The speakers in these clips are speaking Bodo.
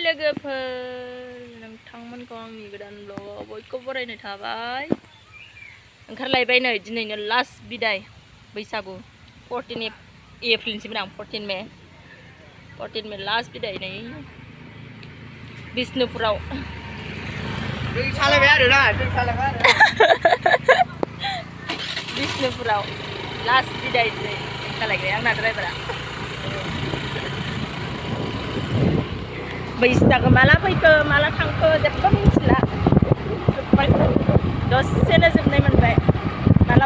लोगोफोर नोंथांमोनखौ आंनि गोदान ब्लगाव बयखौबो बरायनाय थाबाय। ओंखारलायबाय नै दिनैनो लास्ट बिदाय बैसागु 14 एप्रिलनिसोमोन आं 14 मे लास्ट बिदाय नै बिष्णुपुराव बिष्णुपुराव लास्ट बिदाय दिनै ओंखारलायबाय आंना ड्राइभारा। बैसागो माला फैखो माला थांखो जेबो मिथिला दसेनो जोबनाय मोनबाय।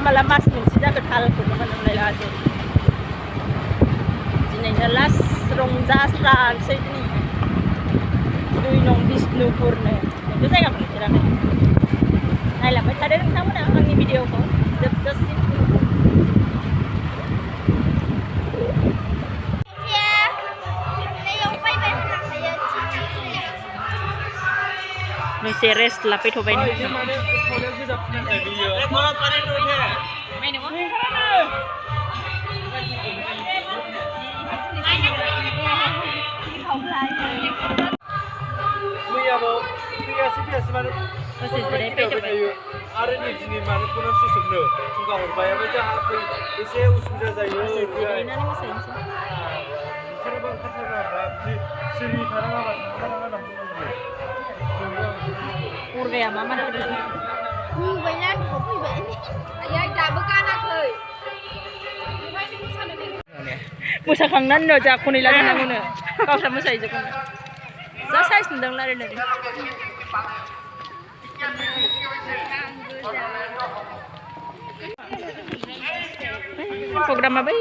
माला मास मोनसे जाखो थालखौनो मोनलायलासै। दिनैनो लास्ट रंजास्रानोसै दिनै 2 नं बिष्णुपुरनो बे जायगाखौ नुफेराखै। नायलांबाय थादो नोंथांमोना आंनि भिडिअखौ जोबजासिम। दसे rest लाफैथ'बाय Urgaya mama nak pergi. Banyak kopi banyak. Ayah dah berkanak ke? Mosaखांनानै नो जा खनैला जानांगौनो गावस्रा मोसायो जोंनो जा साइज नुदों लायरायनानै प्रग्रामा बै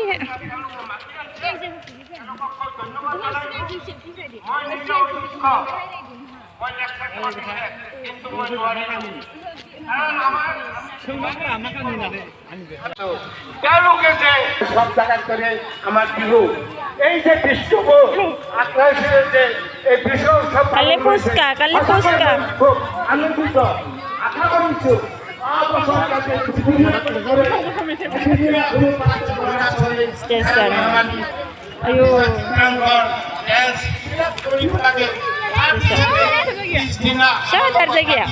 কালি phuchka station ayo sadar lagi ya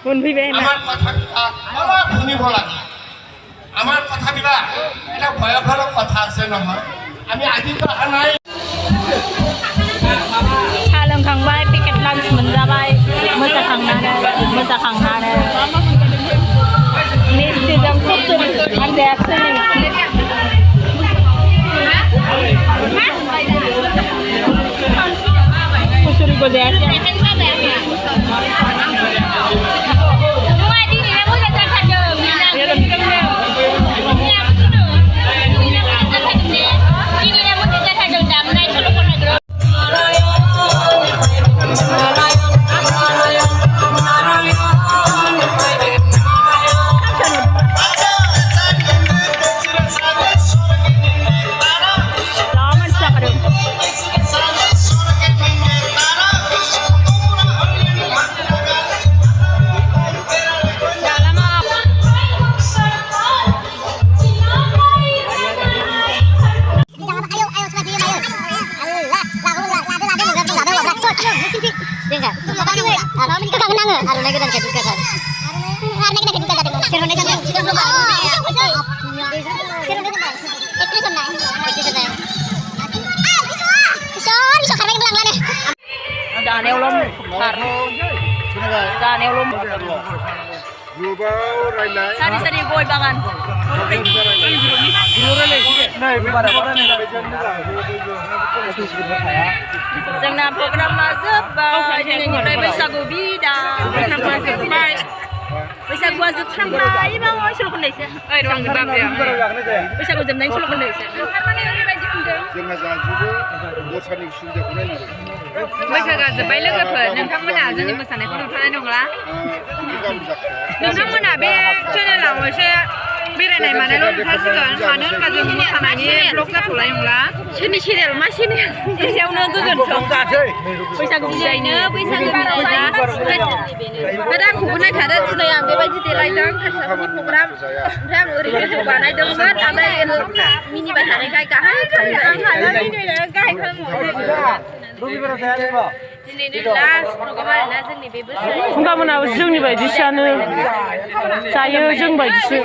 मोनफैबाय আমার কথা বিলা এটা ভয়ঙ্কর কথা আছে নহয় আমি আজি তো হানাই सा लोंखांबाय पेकेट लान्च मोनजाबाय मोसाखांनानै मिस्टिजों खुसुरि आं जायाखिसै खुसुरिखौ जायाखै Sari-sari goi bangan. जोंना प्रग्रामा जोब्बाय दिनैनिफ्राय बैसागु बिदाय बैसागुआ जोबस्रांबाय बाङाय सल' खननायसो बैसागु जोबनायनि सल' खननायसो थारमाने ओरैबायदि होनदों जोंहा जाजोबो मोसानाय सुबिदाखौ नायनांगौ बैसागुआ जोब्बाय लोगोफोर नोंथांमोना जोंनि मोसानायखौ नुथारनाय नंला नोंथांमोना बे चेनेलाव एसे बेरायनाय मानायल' नुथारसिगोन मानो होनबा जों मोसानायनि ब्लग जाथ'लाय नंला सोरनि चेनेल मा चेनेल एसेयावनो गोजोन्थों बैसागु बिदायनो बैसागु बिदायना गोदानखौबो नायखादो दिनै आं बेबायदि देलायदों हारसाफोरनि प्रग्राम ओमफ्राय आं ओरैनो बानायदोंमोन ओमफ्राय मिनिबाय थानायखाय गाहाय दिनैनि लास्ट प्रग्राम आरोना जोंनि बे बोसोराव फुंगामोनाव जोंनि बायदिसोआनो जायो जों बायदिसो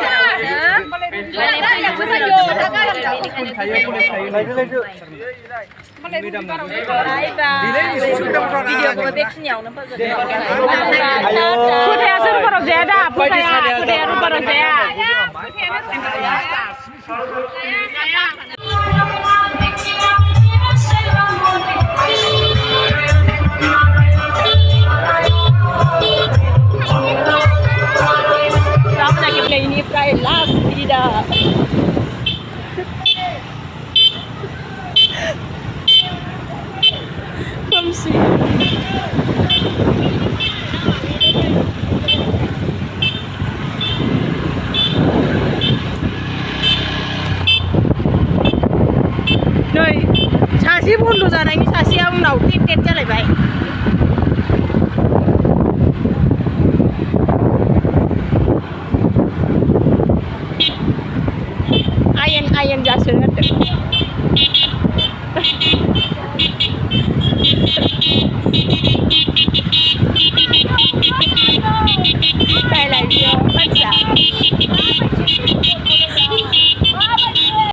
खोथाया सोरबाराव जाया दा खोथाया रुबाराव जाया Ini last bida. Kamsi. Noi, saksi bundu जानायनि सासेया उनाव टेट जालायबाय